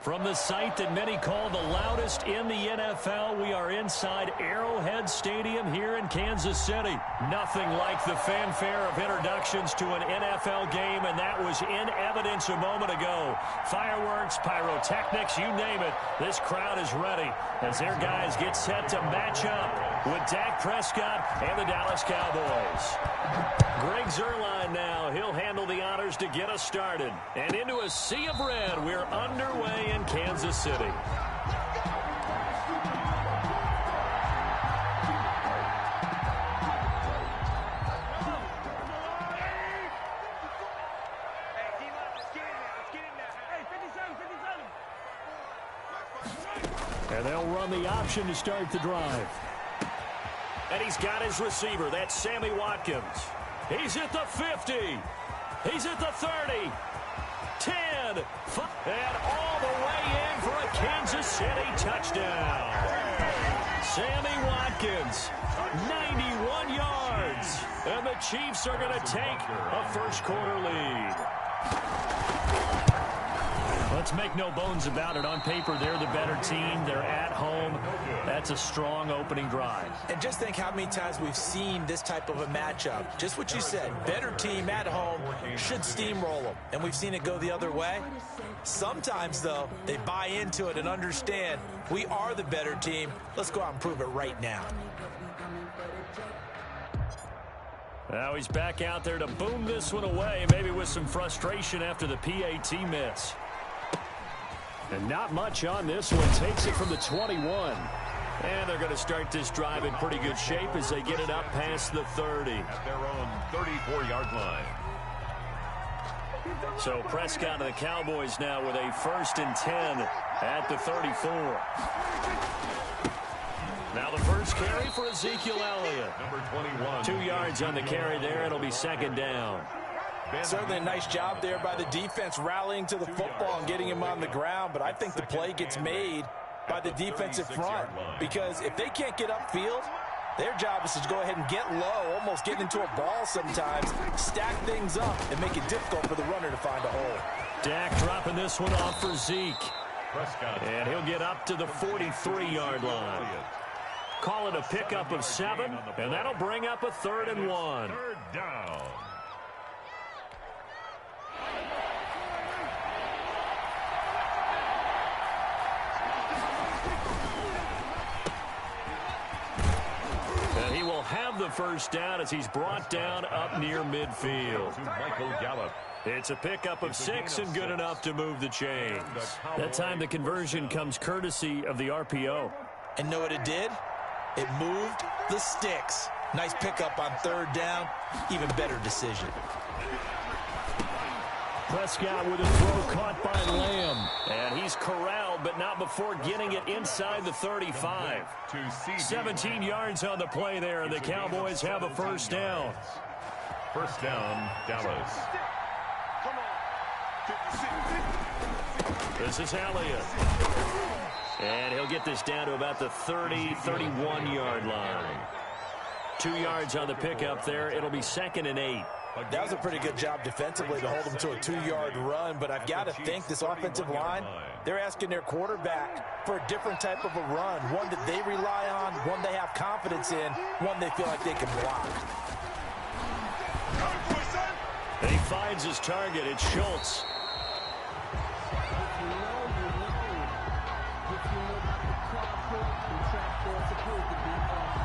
From the site that many call the loudest in the NFL, we are inside Arrowhead Stadium here in Kansas City. Nothing like the fanfare of introductions to an NFL game, and that was in evidence a moment ago. Fireworks, pyrotechnics, you name it. This crowd is ready as their guys get set to match up with Dak Prescott and the Dallas Cowboys. Greg Zuerlein now. He'll handle the honors to get us started. And into a sea of red, we're underway in Kansas City. And they'll run the option to start the drive. And he's got his receiver. That's Sammy Watkins. He's at the 50. He's at the 30. 10. 5, and all the way in for a Kansas City touchdown. Sammy Watkins, 91 yards. And the Chiefs are going to take a first-quarter lead. Let's make no bones about it. On paper, they're the better team. They're at home. That's a strong opening drive. And just think how many times we've seen this type of a matchup. Just what you said, better team at home should steamroll them. And we've seen it go the other way. Sometimes, though, they buy into it and understand we are the better team. Let's go out and prove it right now. Now he's back out there to boom this one away, maybe with some frustration after the PAT miss. And not much on this one. Takes it from the 21. And they're going to start this drive in pretty good shape as they get it up past the 30. At their own 34-yard line. So Prescott and the Cowboys now with a 1st and 10 at the 34. Now the first carry for Ezekiel Elliott. Number 21. 2 yards on the carry there. It'll be 2nd down. Certainly a nice job there by the defense rallying to the football and getting him on the ground, but I think the play gets made by the defensive front because if they can't get upfield, their job is to go ahead and get low, almost get into a ball sometimes, stack things up, and make it difficult for the runner to find a hole. Dak dropping this one off for Zeke. And he'll get up to the 43-yard line. Call it a pickup of 7, and that'll bring up a 3rd and 1. 3rd down. And he will have the first down as he's brought down up near midfield. To Michael Gallup. It's a pickup of 6 and good enough to move the chains. That time the conversion comes courtesy of the RPO. And know what it did? It moved the sticks. Nice pickup on 3rd down. Even better decision. Prescott with a throw caught by Lamb. And he's corralled, but not before getting it inside the 35. 17 yards on the play there, and the Cowboys have a 1st down. 1st down, Dallas. This is Elliott. And he'll get this down to about the 30, 31-yard line. 2 yards on the pickup there. It'll be 2nd and 8. That was a pretty good job defensively to hold them to a 2-yard run, but I've got to think this offensive line, they're asking their quarterback for a different type of a run, one that they rely on, one they have confidence in, one they feel like they can block. And he finds his target. It's Schultz.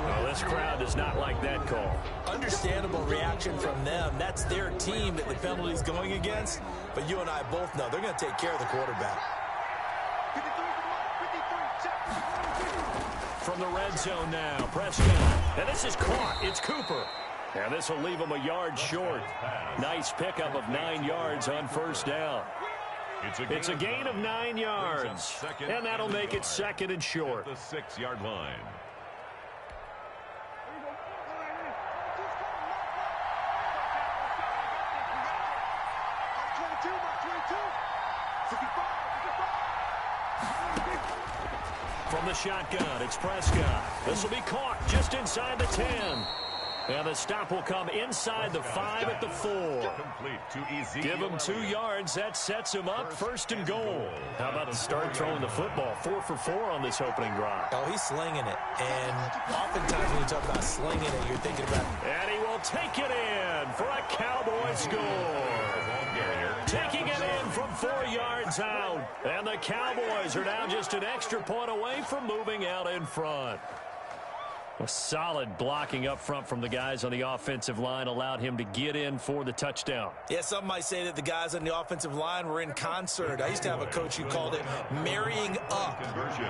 Well, this crowd does not like that call. Understandable reaction from them. That's their team that the penalty's going against. But you and I both know they're going to take care of the quarterback. From the red zone now, Prescott. And this is caught. It's Cooper. And this will leave him a yard short. Nice pickup of 9 yards on 1st down. It's a gain of 9 yards. And that'll make it 2nd and short. The 6-yard line. From the shotgun, it's Prescott. This will be caught just inside the 10. And the stop will come inside the 5 at the 4. Give him 2 yards. That sets him up 1st and goal. How about the start throwing the football? 4 for 4 on this opening drive. Oh, he's slinging it. And oftentimes when you talk about slinging it, you're thinking about... And he will take it in for a Cowboy score. Taking it in from 4 yards out. And the Cowboys are now just an extra point away from moving out in front. A solid blocking up front from the guys on the offensive line allowed him to get in for the touchdown. Yeah, some might say that the guys on the offensive line were in concert. I used to have a coach who called it marrying up,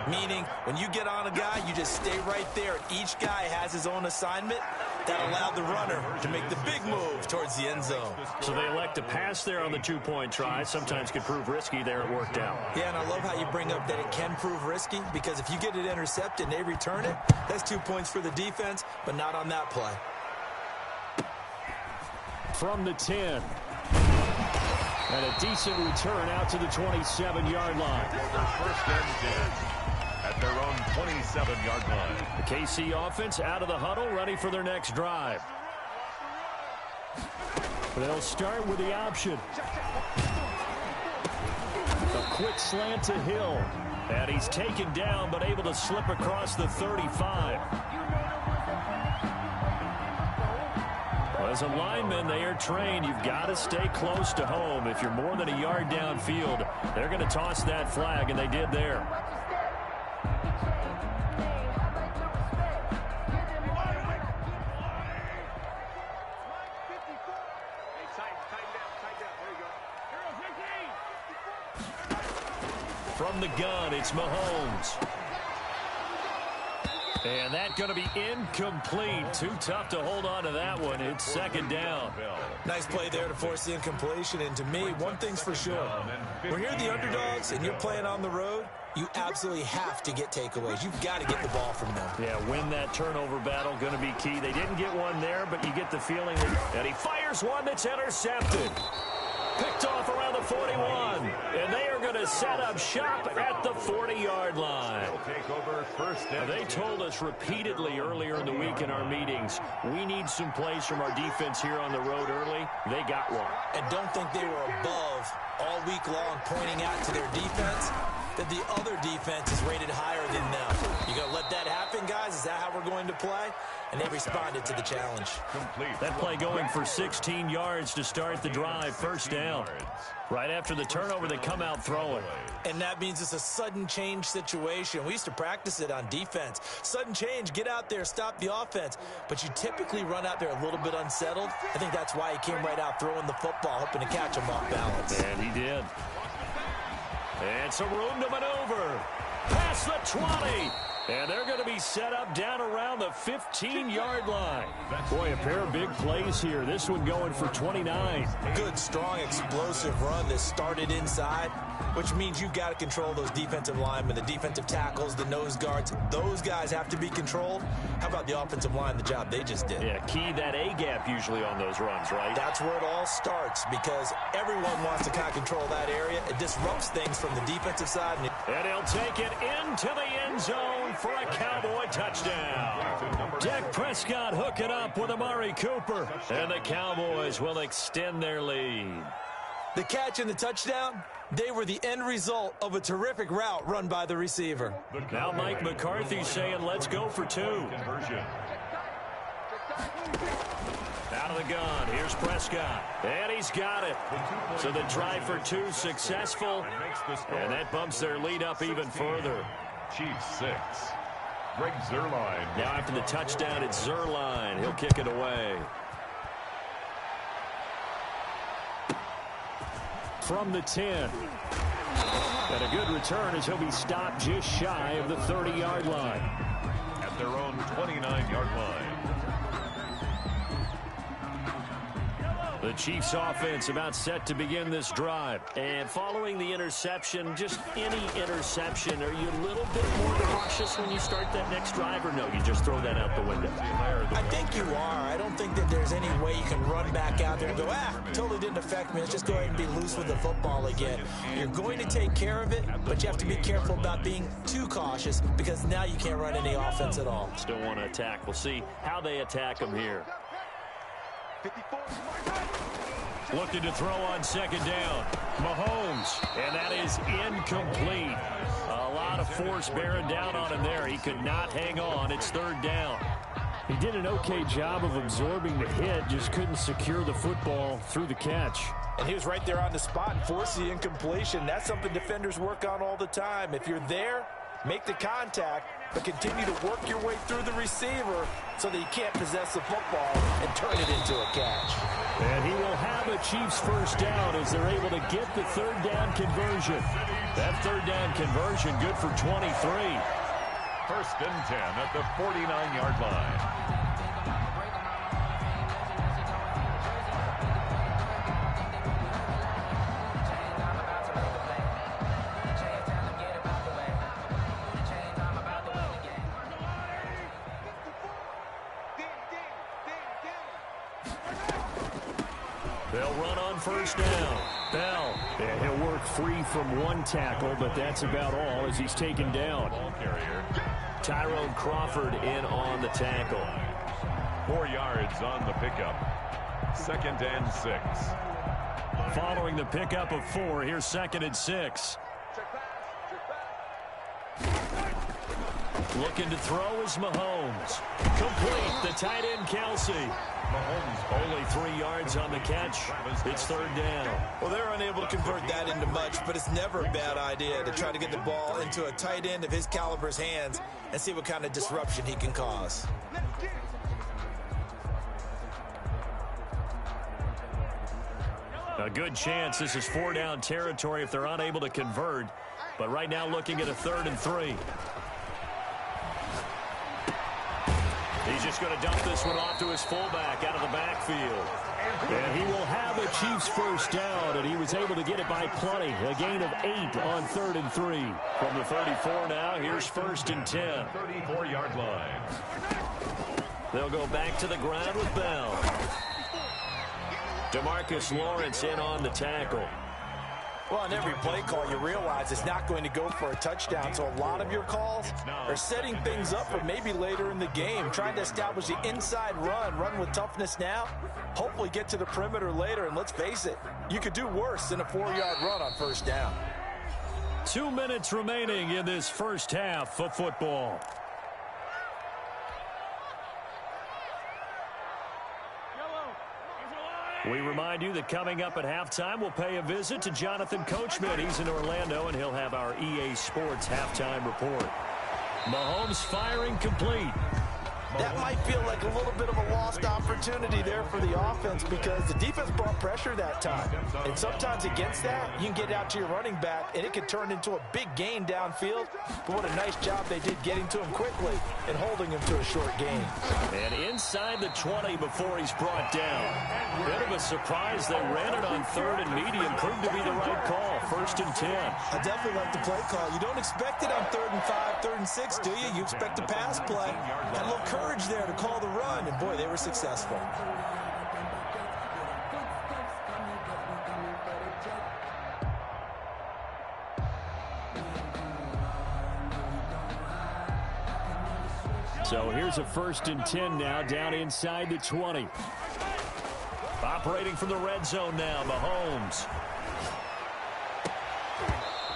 meaning when you get on a guy, you just stay right there. Each guy has his own assignment. That allowed the runner to make the big move towards the end zone. So they elect to pass there on the 2-point try. Sometimes could prove risky. There it worked out. Yeah, and I love how you bring up that it can prove risky, because if you get it intercepted and they return it, that's 2 points for the defense, but not on that play. From the 10. And a decent return out to the 27-yard line. First and 10 at their own 27-yard line. The KC offense out of the huddle, ready for their next drive. They'll start with the option. A quick slant to Hill. And he's taken down, but able to slip across the 35. As a lineman, they are trained. You've got to stay close to home. If you're more than a yard downfield, they're going to toss that flag, and they did there. From the gun, it's Mahomes. And that's going to be incomplete. Too tough to hold on to that one. It's 2nd down. Nice play there to force the incompletion. And to me, one thing's for sure. When you're the underdogs and you're playing on the road, you absolutely have to get takeaways. You've got to get the ball from them. Yeah, win that turnover battle, going to be key. They didn't get one there, but you get the feeling that he fires one that's intercepted. Picked off around the 41, and they are going to set up shop at the 40-yard line. Now, they told us repeatedly earlier in the week in our meetings, we need some plays from our defense here on the road early. They got one. And don't think they were above all week long pointing out to their defense that the other defense is rated higher than them. You going to let that happen, guys? Is that how we're going to play? And they responded to the challenge. That play going for 16 yards to start the drive. 1st down. Right after the turnover, they come out throwing. And that means it's a sudden change situation. We used to practice it on defense. Sudden change, get out there, stop the offense. But you typically run out there a little bit unsettled. I think that's why he came right out throwing the football, hoping to catch him off balance. And he did. And some room to maneuver. Past the 20. And they're going to be set up down around the 15-yard line. Boy, a pair of big plays here. This one going for 29. Good, strong, explosive run that started inside, which means you've got to control those defensive linemen, the defensive tackles, the nose guards. Those guys have to be controlled. How about the offensive line, the job they just did? Yeah, key that A-gap usually on those runs, right? That's where it all starts, because everyone wants to kind of control that area. It disrupts things from the defensive side. And he'll take it into the end zone for a Cowboy touchdown. Dak Prescott hooking up with Amari Cooper. And the Cowboys will extend their lead. The catch and the touchdown, they were the end result of a terrific route run by the receiver. Now Mike McCarthy saying, let's go for 2. Out of the gun, here's Prescott. And he's got it. So the try for 2 successful. And that bumps their lead up even further. Chiefs 6. Greg Zuerlein. Now after the touchdown, it's Zuerlein. He'll kick it away. From the 10. And a good return as he'll be stopped just shy of the 30-yard line. At their own 29-yard line. The Chiefs offense about set to begin this drive. And following the interception, just any interception, are you a little bit more cautious when you start that next drive, or no, you just throw that out the window? I think you are. I don't think that there's any way you can run back out there and go, totally didn't affect me. Let's just go ahead and be loose with the football again. You're going to take care of it, but you have to be careful about being too cautious, because now you can't run any offense at all. Still want to attack. We'll see how they attack them here. Looking to throw on second down. Mahomes, and that is incomplete. A lot of force bearing down on him there. He could not hang on. It's third down. He did an okay job of absorbing the hit, just couldn't secure the football through the catch. And he was right there on the spot and forced the incompletion. That's something defenders work on all the time. If you're there, make the contact, but continue to work your way through the receiver so that you can't possess the football and turn it into a catch. And he will have a Chiefs first down as they're able to get the third down conversion. That third down conversion good for 23. First and 10 at the 49-yard line. They'll run on first down. Bell, and he'll work free from one tackle, but that's about all as he's taken down. Ball carrier. Tyrone Crawford in on the tackle. 4 yards on the pickup. Second and 6. Following the pickup of 4, here's second and 6. Looking to throw is Mahomes. Complete, the tight end Kelsey. Mahomes only 3 yards on the catch. It's third down. Well, they're unable to convert that into much, but it's never a bad idea to try to get the ball into a tight end of his caliber's hands and see what kind of disruption he can cause. A good chance this is 4-down territory if they're unable to convert. But right now looking at a 3rd and 3. He's just going to dump this one off to his fullback out of the backfield. And he will have a Chiefs first down, and he was able to get it by plenty. A gain of 8 on 3rd and 3. From the 34 now, here's first and 10. 34-yard line. They'll go back to the ground with Bell. DeMarcus Lawrence in on the tackle. Well, on every play call, you realize it's not going to go for a touchdown. So a lot of your calls are setting things up for maybe later in the game, trying to establish the inside run with toughness now, hopefully get to the perimeter later. And let's face it, you could do worse than a 4-yard run on first down. 2 minutes remaining in this first half of football. We remind you that coming up at halftime, we'll pay a visit to Jonathan Coachman. He's in Orlando, and he'll have our EA Sports halftime report. Mahomes firing complete. That might feel like a little bit of a lost opportunity there for the offense because the defense brought pressure that time. And sometimes against that, you can get out to your running back, and it can turn into a big gain downfield. But what a nice job they did getting to him quickly and holding him to a short gain. And inside the 20 before he's brought down. Bit of a surprise. They ran it on 3rd and medium. Proved to be the right call. 1st and 10. I definitely like the play call. You don't expect it on 3rd and 5, 3rd and 6, do you? You expect a pass play. Got a little courage there to call the run, and boy, they were successful. So here's a 1st and 10 now, down inside the 20. Operating from the red zone now, Mahomes.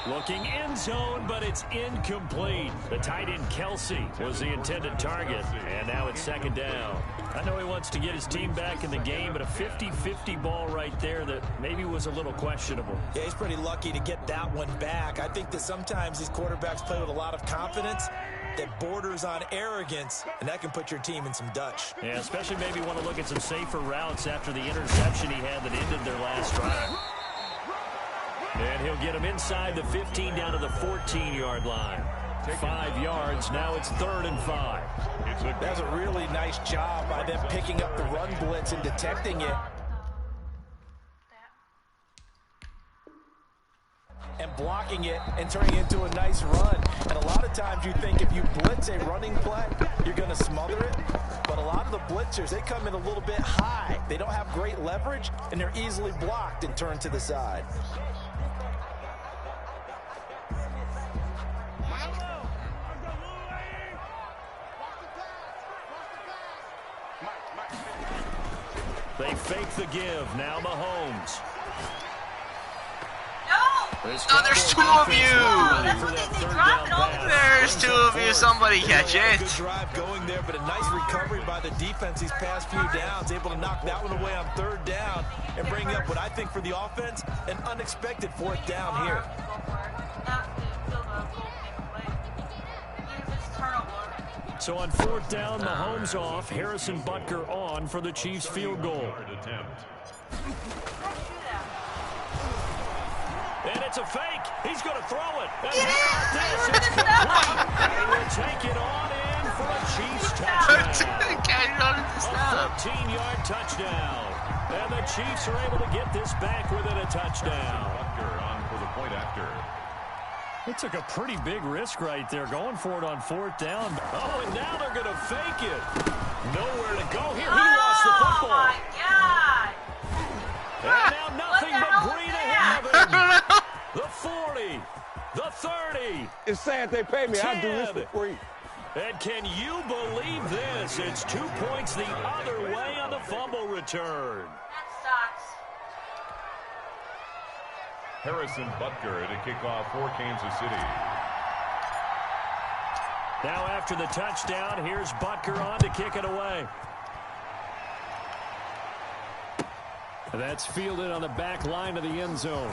Looking end zone, but it's incomplete. The tight end Kelsey was the intended target, and now it's 2nd down. I know he wants to get his team back in the game, but a 50-50 ball right there that maybe was a little questionable. Yeah, he's pretty lucky to get that one back. I think that sometimes these quarterbacks play with a lot of confidence that borders on arrogance, and that can put your team in some Dutch. Yeah, especially maybe want to look at some safer routes after the interception he had that ended their last drive. And he'll get him inside the 15 down to the 14-yard line. 5 yards. Now it's 3rd and 5. That's a really nice job by them picking up the run blitz and detecting it. And blocking it and turning it into a nice run. And a lot of times you think if you blitz a running play, you're going to smother it. But a lot of the blitzers, they come in a little bit high. They don't have great leverage, and they're easily blocked and turned to the side. They fake the give. Now Mahomes. No, there's two of you. There's two of you. Somebody catch it. Good drive going there, but a nice recovery by the defense these past few downs. Able to knock that one away on third down and bring up what I think for the offense, an unexpected fourth down here. So on fourth down, Mahomes off. Harrison Butker on for the Chiefs field goal. And it's a fake. He's going to throw it. And how about this? It's complete. And we'll take it on in for a Chiefs touchdown. A 13-yard touchdown. And the Chiefs are able to get this back within a touchdown. Butker on for the point after. It took a pretty big risk right there, going for it on fourth down. Oh, and now they're going to fake it. Nowhere to go here. He lost the football. Oh, my God. And now nothing but green ahead of him. The 40, the 30. It's sad they pay me. 10. I do this for free. And can you believe this? It's 2 points the other way on the fumble return. That sucks. Harrison Butker to kick off for Kansas City. Now after the touchdown, here's Butker on to kick it away. And that's fielded on the back line of the end zone.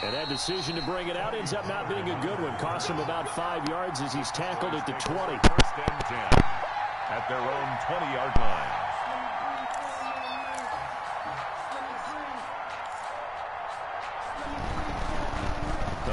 And that decision to bring it out ends up not being a good one. Costs him about 5 yards as he's tackled at the 20. First and 10 at their own 20-yard line.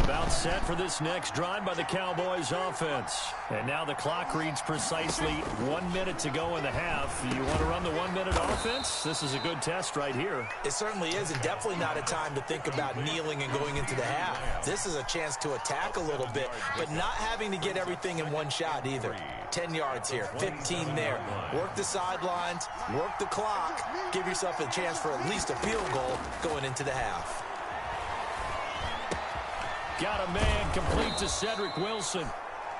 About set for this next drive by the Cowboys offense. And now the clock reads precisely 1 minute to go in the half. You want to run the 1 minute offense? This is a good test right here. It certainly is, and definitely not a time to think about kneeling and going into the half. This is a chance to attack a little bit, but not having to get everything in one shot either. 10 yards here, 15 there. Work the sidelines, work the clock, give yourself a chance for at least a field goal going into the half. Got a man complete to Cedric Wilson.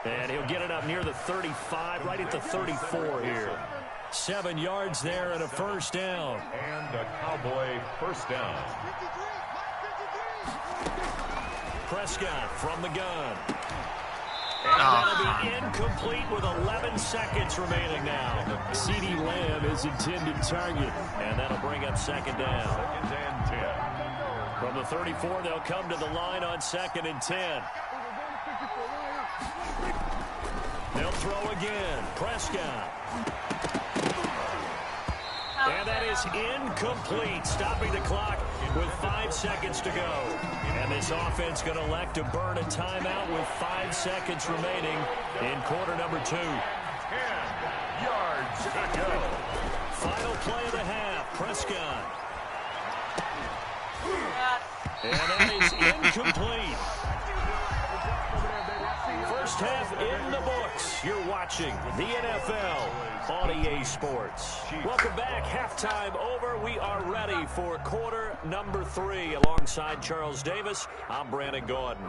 And he'll get it up near the 35, right at the 34 here. 7 yards there and a first down. And a Cowboy first down. Prescott from the gun. And that'll be incomplete with 11 seconds remaining now. CeeDee Lamb is intended target. And that'll bring up second down. Second and 10. From the 34, they'll come to the line on second and 10. They'll throw again. Prescott. And that is incomplete, stopping the clock with 5 seconds to go. And this offense going to elect to burn a timeout with 5 seconds remaining in quarter number 2. 10 yards to go. Final play of the half. Prescott. And that is incomplete. First half in the books. You're watching the NFL on EA Sports. Welcome back. Halftime over. We are ready for quarter number 3. Alongside Charles Davis, I'm Brandon Gordon.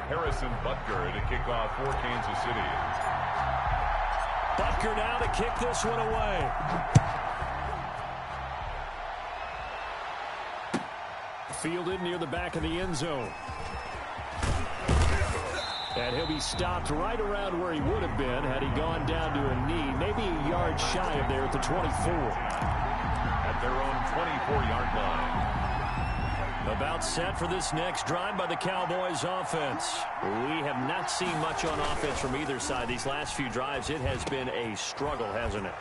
Harrison Butker to kick off for Kansas City. Butker now to kick this one away. Fielded near the back of the end zone. And he'll be stopped right around where he would have been had he gone down to a knee, maybe a yard shy of there at the 24. At their own 24-yard line. About set for this next drive by the Cowboys offense. We have not seen much on offense from either side. These last few drives, it has been a struggle, hasn't it?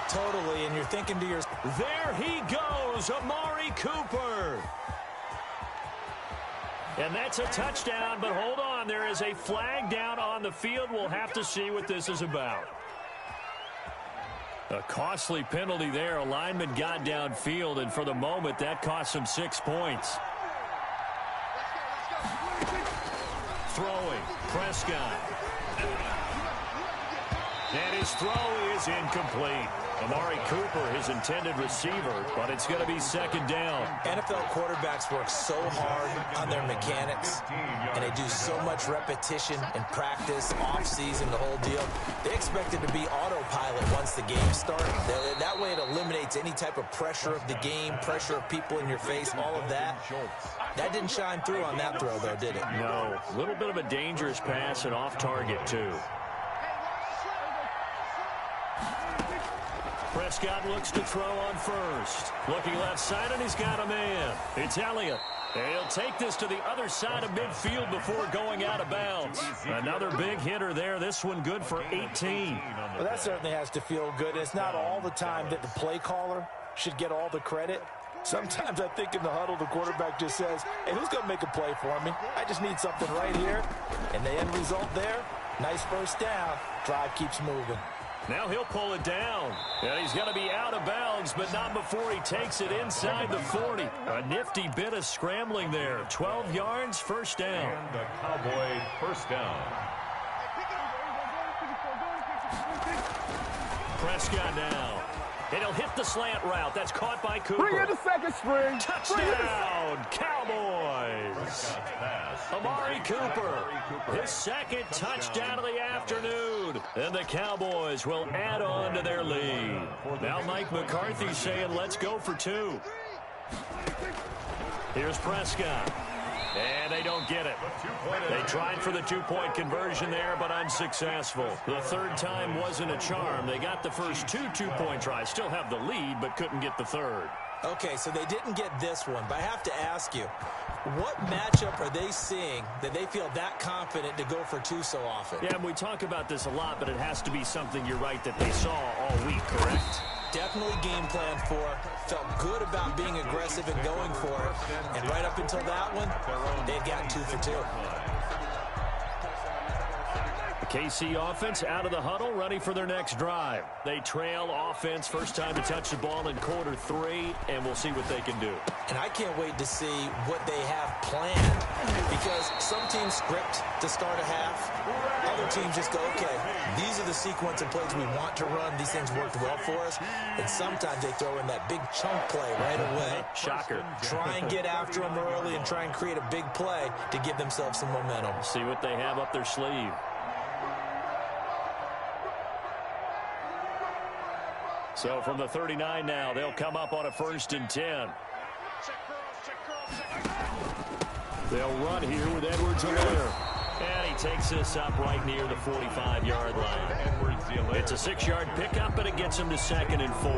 Totally, and you're thinking to yourself, there he goes, Amari Cooper. And that's a touchdown, but hold on, there is a flag down on the field. We'll have to see what this is about. A costly penalty there. A lineman got downfield, and for the moment, that cost him 6 points. Throwing, Prescott. And his throw is incomplete. Amari Cooper, his intended receiver, but it's going to be second down. NFL quarterbacks work so hard on their mechanics, and they do so much repetition and practice, off-season, the whole deal. They expect it to be autopilot once the game starts. That way it eliminates any type of pressure of the game, pressure of people in your face, all of that. That didn't shine through on that throw, though, did it? No. A little bit of a dangerous pass and off target, too. Prescott looks to throw on first. Looking left side, and he's got a man. It's Elliott. And he'll take this to the other side of midfield before going out of bounds. Another big hitter there. This one good for 18. Well, that certainly has to feel good. It's not all the time that the play caller should get all the credit. Sometimes I think in the huddle, the quarterback just says, hey, who's going to make a play for me? I just need something right here. And the end result there, nice first down. Drive keeps moving. Now he'll pull it down. And he's going to be out of bounds, but not before he takes it inside the 40. A nifty bit of scrambling there. 12 yards, first down. And the Cowboy first down. Prescott now. And he'll hit the slant route. That's caught by Cooper. Bring in the second string. Touchdown, Cowboys. Amari Cooper, his second touchdown of the afternoon. And the Cowboys will add on to their lead. Now Mike McCarthy saying, let's go for two. Here's Prescott. And they don't get it. They tried for the two-point conversion there, but unsuccessful. The third time wasn't a charm. They got the first two-point tries. Still have the lead, but couldn't get the third. Okay, so they didn't get this one, but I have to ask you, what matchup are they seeing that they feel that confident to go for two so often? Yeah, and we talk about this a lot, but it has to be something, you're right, that they saw all week, correct? Definitely game plan for, felt good about being aggressive and going for it, and right up until that one, they'd gotten 2 for 2. The KC offense out of the huddle, ready for their next drive. They trail offense, first time to touch the ball in quarter 3, and we'll see what they can do. And I can't wait to see what they have planned, because some teams script to start a half. Other teams just go, okay, these are the sequence of plays we want to run. These things worked well for us. And sometimes they throw in that big chunk play right away. Shocker. Try and get after them early and try and create a big play to give themselves some momentum. See what they have up their sleeve. So from the 39 now, they'll come up on a 1st and 10. They'll run here with Edwards-Helaire. And he takes this up right near the 45-yard line. It's a 6-yard pickup, but it gets him to 2nd and 4.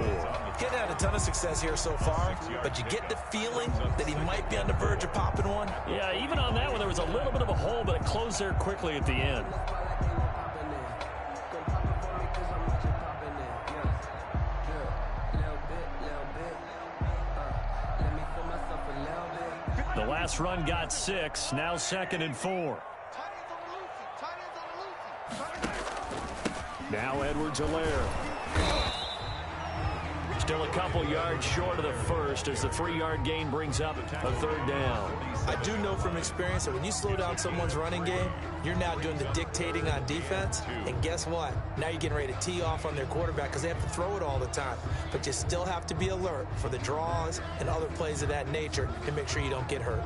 Getting had a ton of success here so far, but you get the feeling that he might be on the verge of popping one. Yeah, even on that one, there was a little bit of a hole, but it closed there quickly at the end. The last run got 6, now 2nd and 4. Now Edwards-Helaire. Still a couple yards short of the first as the 3-yard gain brings up a 3rd down. I do know from experience that when you slow down someone's running game, you're now doing the dictating on defense. And guess what? Now you're getting ready to tee off on their quarterback because they have to throw it all the time. But you still have to be alert for the draws and other plays of that nature to make sure you don't get hurt.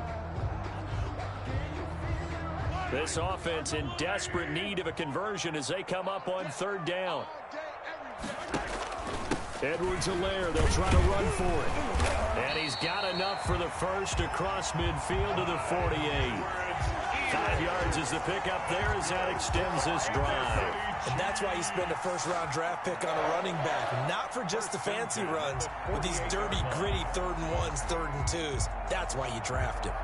This offense in desperate need of a conversion as they come up on 3rd down. Edwards-Helaire, they'll try to run for it. And he's got enough for the first across midfield to the 48. 5 yards is the pickup there as that extends this drive. And that's why you spend a first-round draft pick on a running back. Not for just the fancy runs, but these dirty, gritty 3rd and 1s, 3rd and 2s. That's why you draft him.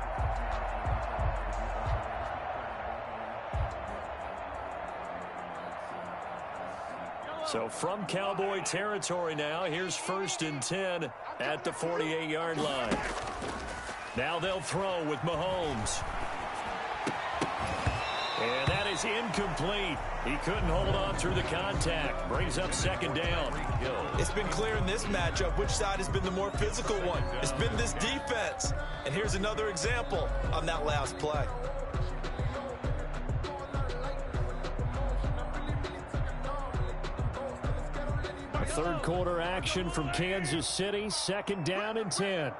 So from Cowboy territory now, here's 1st and 10 at the 48-yard line. Now they'll throw with Mahomes. And that is incomplete. He couldn't hold on through the contact. Brings up 2nd down. It's been clear in this matchup which side has been the more physical one. It's been this defense. And here's another example on that last play. third quarter action from Kansas City. Second down and 10.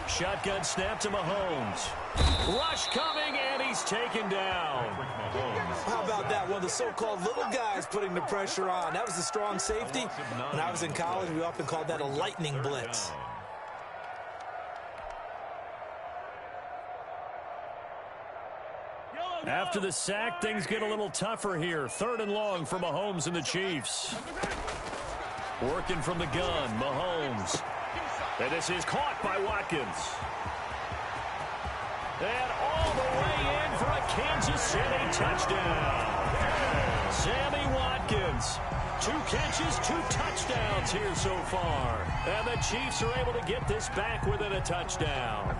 Shotgun snap to Mahomes. Rush coming, and he's taken down. How about that? One of the so-called little guys putting the pressure on. That was a strong safety. When I was in college, we often called that a lightning blitz. After the sack, things get a little tougher here. Third and long for Mahomes and the Chiefs. Working from the gun, Mahomes. And this is caught by Watkins. And all the way in for a Kansas City touchdown. Sammy Watkins. 2 catches, 2 touchdowns here so far. And the Chiefs are able to get this back within a touchdown.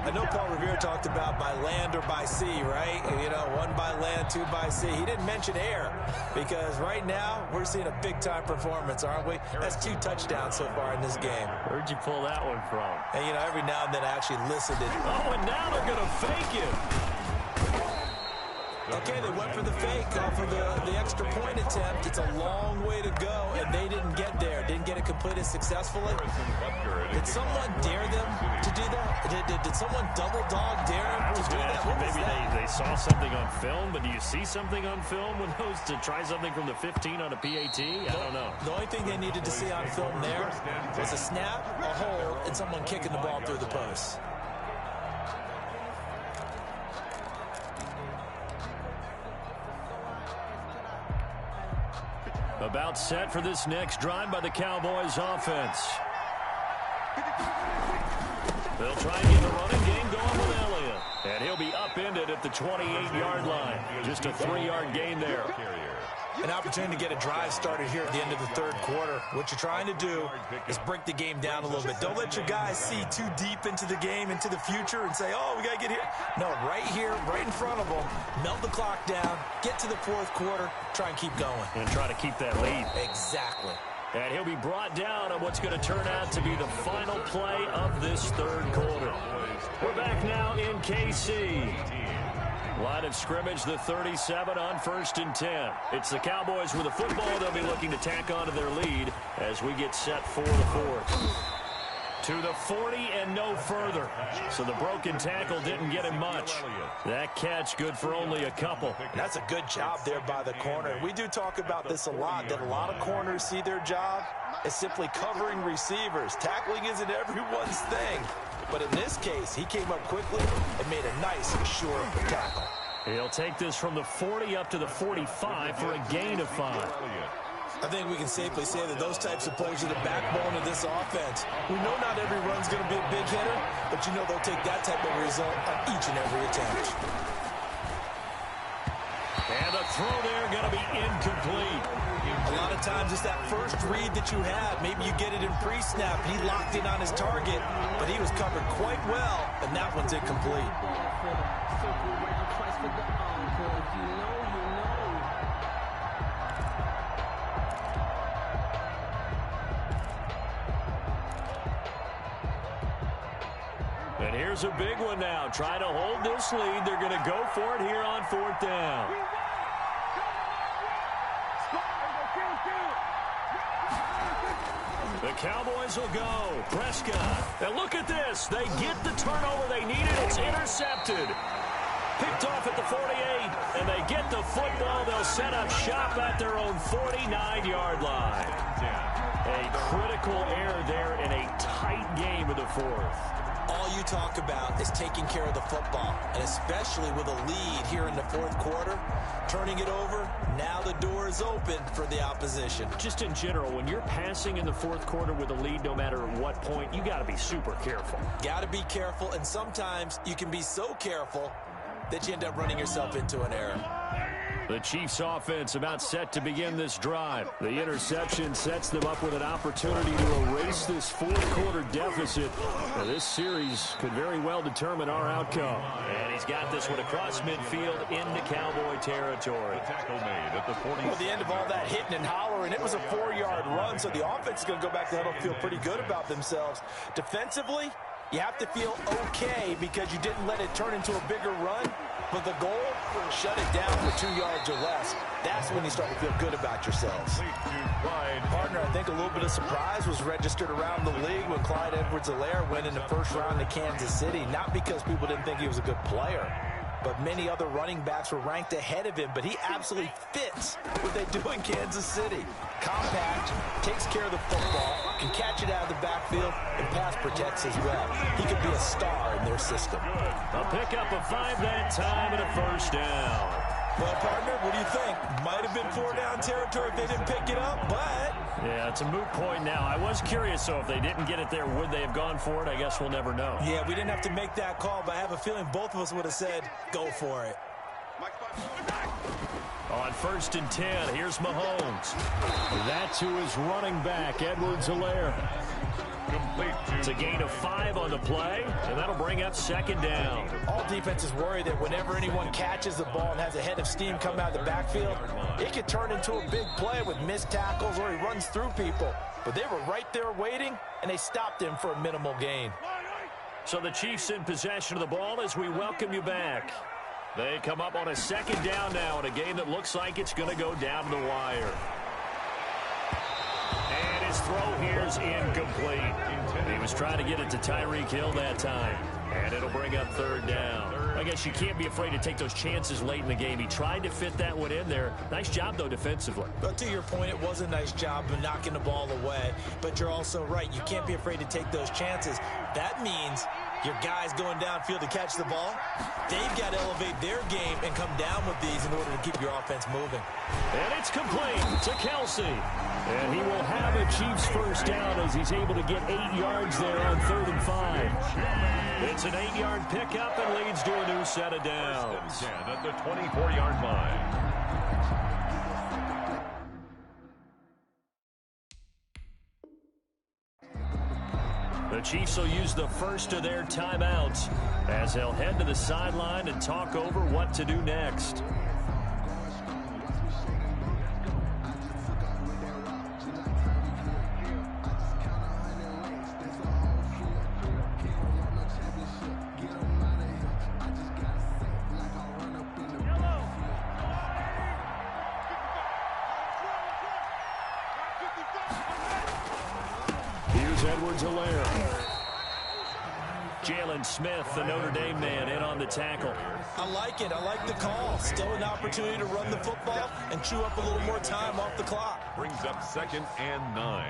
I know Paul Revere talked about by land or by sea, right? You know, 1 by land, 2 by sea. He didn't mention air because right now we're seeing a big-time performance, aren't we? That's 2 touchdowns so far in this game. Where'd you pull that one from? And, you know, every now and then I actually listened to it. Oh, and now they're going to fake it. Okay, they went for the fake off of the extra point attempt. It's a long way to go, and they didn't get there. Didn't get it completed successfully. Did someone dare them to do that? Did someone double dog dare them to do that? Maybe they saw something on film, but do you see something on film when those to try something from the 15 on a PAT? I don't know. The only thing they needed to see on film there was a snap, a hold, and someone kicking the ball through the post. About set for this next drive by the Cowboys offense. They'll try and get the running game going with Elliott. And he'll be upended at the 28-yard line. Just a 3-yard gain there. An opportunity to get a drive started here at the end of the third quarter. What you're trying to do is break the game down a little bit. Don't let your guys see too deep into the game, into the future, and say, oh, we got to get here. No, right here, right in front of them, melt the clock down, get to the fourth quarter, try and keep going. And try to keep that lead. Exactly. And he'll be brought down on what's going to turn out to be the final play of this third quarter. We're back now in KC. Line of scrimmage, the 37 on 1st and 10. It's the Cowboys with the football. They'll be looking to tack onto their lead as we get set for the fourth. To the 40 and no further. So the broken tackle didn't get him much. That catch good for only a couple. And that's a good job there by the corner. We do talk about this a lot, that a lot of corners see their job as simply covering receivers. Tackling isn't everyone's thing. But in this case, he came up quickly and made a nice, sure tackle. He'll take this from the 40 up to the 45 for a gain of 5. I think we can safely say that those types of plays are the backbone of this offense. We know not every run's going to be a big hitter, but you know they'll take that type of result on each and every attempt. And the throw there going to be incomplete. A lot of times it's that first read that you have. Maybe you get it in pre-snap. He locked in on his target, but he was covered quite well, and that one's incomplete. And here's a big one now. Trying to hold this lead. They're going to go for it here on 4th down. The Cowboys will go. Prescott. And look at this. They get the turnover they needed. It's intercepted. Picked off at the 48. And they get the football. They'll set up shop at their own 49-yard line. A critical error there in a tight game of the fourth. All you talk about is taking care of the football, and especially with a lead here in the fourth quarter, turning it over, now the door is open for the opposition. Just in general, when you're passing in the fourth quarter with a lead, no matter at what point, you got to be super careful. Got to be careful, and sometimes you can be so careful that you end up running yourself into an error. The Chiefs offense about set to begin this drive. The interception sets them up with an opportunity to erase this fourth quarter deficit. Now, this series could very well determine our outcome. And he's got this one across midfield into Cowboy territory. Tackle made at the 40. Well, the end of all that hitting and hollering, it was a 4-yard run, so the offense is going to go back to huddle and feel pretty good about themselves. Defensively, you have to feel okay because you didn't let it turn into a bigger run. But the goal, shut it down for 2 yards or less. That's when you start to feel good about yourselves. Partner, I think a little bit of surprise was registered around the league when Clyde Edwards-Helaire went in the first round to Kansas City. Not because people didn't think he was a good player, but many other running backs were ranked ahead of him, but he absolutely fits what they do in Kansas City. Compact, takes care of the football, can catch it out of the backfield, and pass protects as well. He could be a star in their system. A pickup of 5 that time and a first down. Well, partner, what do you think? Might have been 4-down territory if they didn't pick it up, but... Yeah, it's a moot point now. I was curious, so if they didn't get it there, would they have gone for it? I guess we'll never know. Yeah, we didn't have to make that call, but I have a feeling both of us would have said, go for it. On 1st and 10, here's Mahomes. That's to his running back, Edwards-Helaire. It's a gain of 5 on the play, and that'll bring up 2nd down. All defenses worry that whenever anyone catches the ball and has a head of steam come out of the backfield, it could turn into a big play with missed tackles or he runs through people. But they were right there waiting, and they stopped him for a minimal gain. So the Chiefs in possession of the ball as we welcome you back. They come up on a 2nd down now in a game that looks like it's going to go down to the wire. And his throw here is incomplete. He was trying to get it to Tyreek Hill that time. And it'll bring up 3rd down. I guess you can't be afraid to take those chances late in the game. He tried to fit that one in there. Nice job, though, defensively. But to your point, it was a nice job of knocking the ball away. But you're also right. You can't be afraid to take those chances. That means your guys going downfield to catch the ball, they've got to elevate their game and come down with these in order to keep your offense moving. And it's complete to Kelsey. And he will have a Chiefs first down as he's able to get 8 yards there on 3rd and 5. It's an 8-yard pickup and leads to a new set of downs. 10 at the 24-yard line. The Chiefs will use the first of their timeouts as they'll head to the sideline and talk over what to do next. Edwards-Helaire. Jalen Smith, the Notre Dame man, in on the tackle. I like it. I like the call. Still an opportunity to run the football and chew up a little more time off the clock. Brings up 2nd and 9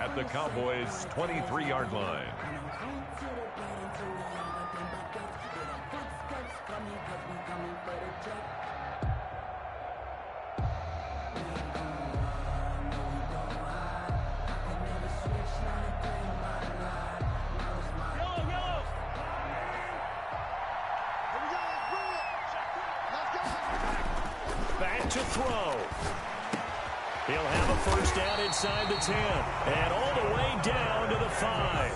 at the Cowboys' 23-yard line. To throw. He'll have a first down inside the 10 and all the way down to the 5.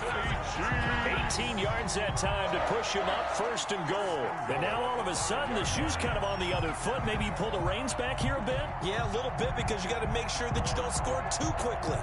18 yards that time to push him up 1st and goal. And now all of a sudden the shoe's kind of on the other foot. Maybe you pull the reins back here a bit? Yeah, a little bit because you got to make sure that you don't score too quickly.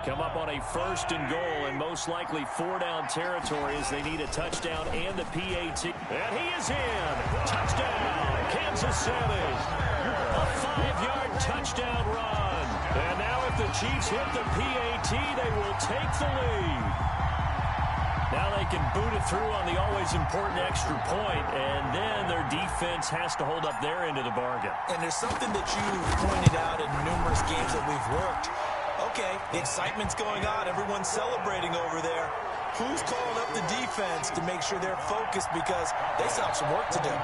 Come up on a 1st and goal and most likely 4-down territory as they need a touchdown and the PAT. And he is in. Touchdown, Kansas City. A 5-yard touchdown run. And now if the Chiefs hit the PAT, they will take the lead. Now they can boot it through on the always important extra point, and then their defense has to hold up their end of the bargain. And there's something that you pointed out in numerous games that we've worked. Okay, the excitement's going on. Everyone's celebrating over there. Who's calling up the defense to make sure they're focused because they still have some work to do?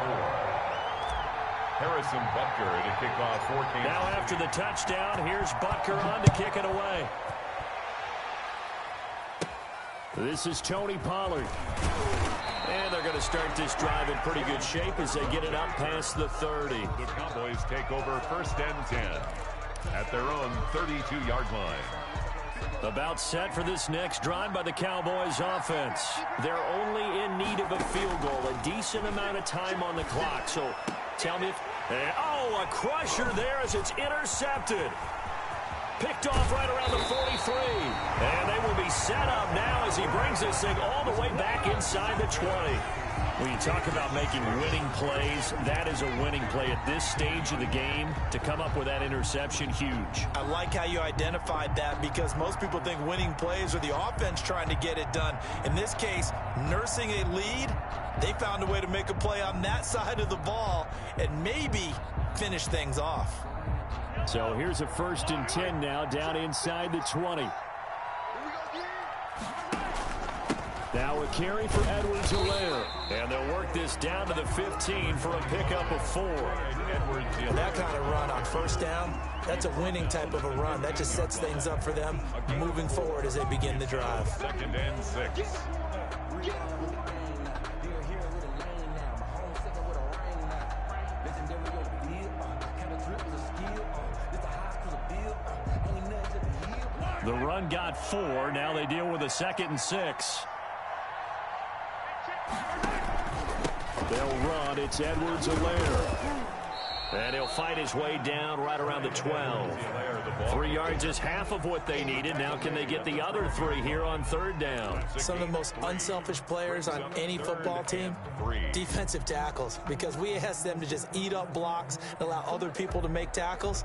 Harrison Butker to kick off for Kansas. Now after the touchdown, here's Butker on to kick it away. This is Tony Pollard. And they're going to start this drive in pretty good shape as they get it up past the 30. The Cowboys take over 1st and 10 at their own 32-yard line. About set for this next drive by the Cowboys offense. They're only in need of a field goal, a decent amount of time on the clock. So tell me if... Oh, a crusher there as it's intercepted. Picked off right around the 43. And they will be set up now as he brings this thing all the way back inside the 20. When you talk about making winning plays, that is a winning play at this stage of the game. To come up with that interception, huge. I like how you identified that, because most people think winning plays are the offense trying to get it done. In this case, nursing a lead, they found a way to make a play on that side of the ball and maybe finish things off. So here's a 1st and 10 now, down inside the 20. Now a carry for Edwards-Helaire. And they'll work this down to the 15 for a pickup of 4. That kind of run on 1st down, that's a winning type of a run. That just sets things up for them moving forward as they begin the drive. 2nd and 6. The run got 4. Now they deal with a 2nd and 6. They'll run. It's Edwards-Helaire. And he'll fight his way down right around the 12. 3 yards is half of what they needed. Now can they get the other 3 here on 3rd down? Some of the most unselfish players on any football team, defensive tackles, because we ask them to just eat up blocks and allow other people to make tackles.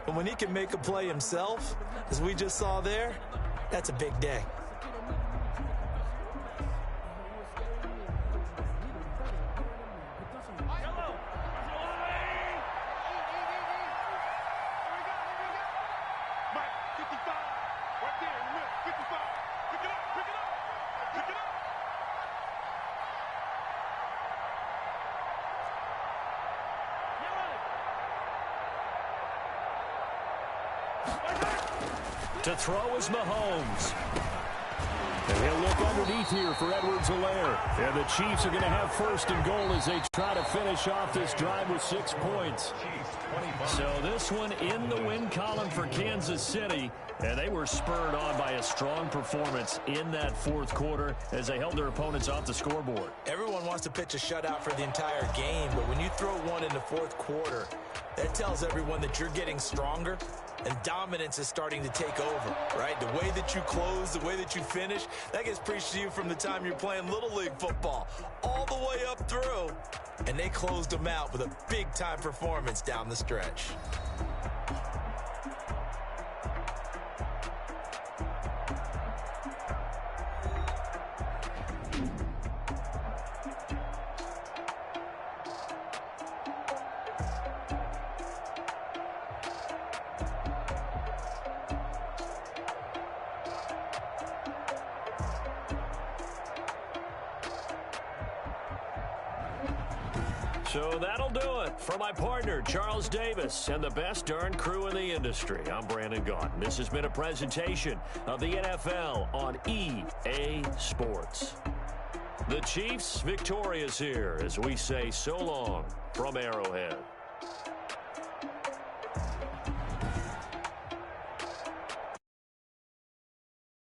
But when he can make a play himself, as we just saw there, that's a big day. To throw is Mahomes. And he'll look underneath here for Edwards-Helaire. And the Chiefs are going to have 1st and goal as they try to finish off this drive with 6 points. So this one in the win column for Kansas City. And they were spurred on by a strong performance in that 4th quarter as they held their opponents off the scoreboard. Everyone wants to pitch a shutout for the entire game, but when you throw one in the 4th quarter, that tells everyone that you're getting stronger and dominance is starting to take over, right? The way that you close, the way that you finish, that gets preached to you from the time you're playing Little League football all the way up through. And they closed them out with a big-time performance down the stretch. So that'll do it for my partner, Charles Davis, and the best darn crew in the industry. I'm Brandon Gaudin. This has been a presentation of the NFL on EA Sports. The Chiefs victorious here as we say so long from Arrowhead.